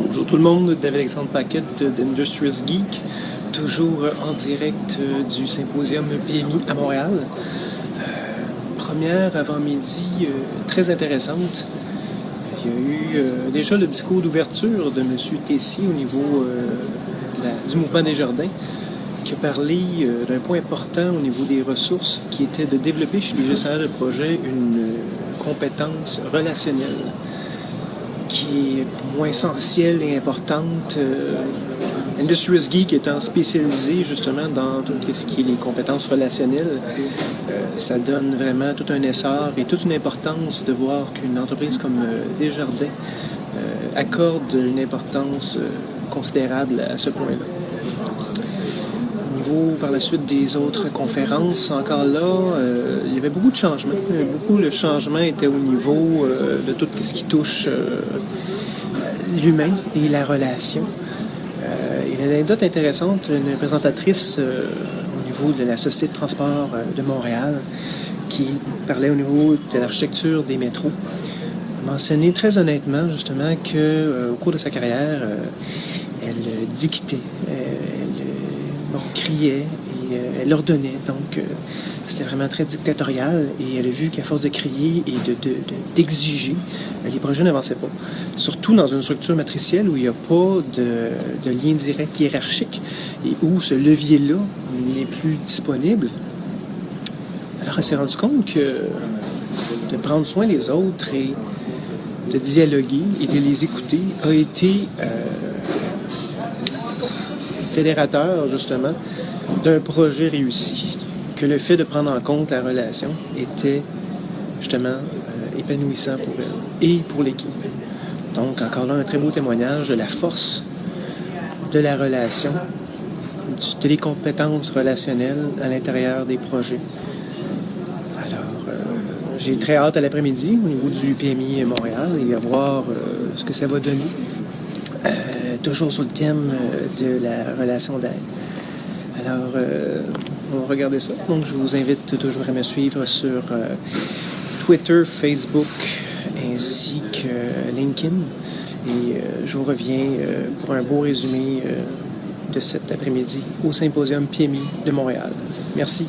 Bonjour tout le monde, David-Alexandre Paquette d'Industrious Geek, toujours en direct du symposium PMI à Montréal. Première avant-midi très intéressante. Il y a eu déjà le discours d'ouverture de M. Tessier au niveau du mouvement Desjardins, qui a parlé d'un point important au niveau des ressources, qui était de développer chez les gestionnaires de projet une compétence relationnelle, qui est pour moi essentielle et importante. Industrious Geek étant spécialisé justement dans tout ce qui est les compétences relationnelles, ça donne vraiment tout un essor et toute une importance de voir qu'une entreprise comme Desjardins accorde une importance considérable à ce point-là. Au niveau, par la suite, des autres conférences, encore là, il y avait beaucoup de changements. Le changement était au niveau de tout ce qui touche l'humain et la relation. Une anecdote intéressante, une présentatrice au niveau de la Société de transport de Montréal qui parlait au niveau de l'architecture des métros, a mentionné très honnêtement justement qu'au cours de sa carrière, elle dictait, elle criait et elle ordonnait. Donc, c'était vraiment très dictatorial et elle a vu qu'à force de crier et d'exiger, les projets n'avançaient pas. Surtout dans une structure matricielle où il n'y a pas de lien direct hiérarchique et où ce levier-là n'est plus disponible. Alors, elle s'est rendue compte que de prendre soin des autres et de dialoguer et de les écouter a été fédérateur, justement, d'un projet réussi. Que le fait de prendre en compte la relation était, justement, épanouissant pour elle et pour l'équipe. Donc, encore là, un très beau témoignage de la force de la relation, de les compétences relationnelles à l'intérieur des projets. Alors, j'ai très hâte à l'après-midi au niveau du PMI Montréal et à voir ce que ça va donner. Toujours sur le thème de la relation d'aide. Alors, on va regarder ça. Donc, je vous invite toujours à me suivre sur Twitter, Facebook, ainsi que LinkedIn. Et je vous reviens pour un beau résumé de cet après-midi au Symposium PMI de Montréal. Merci.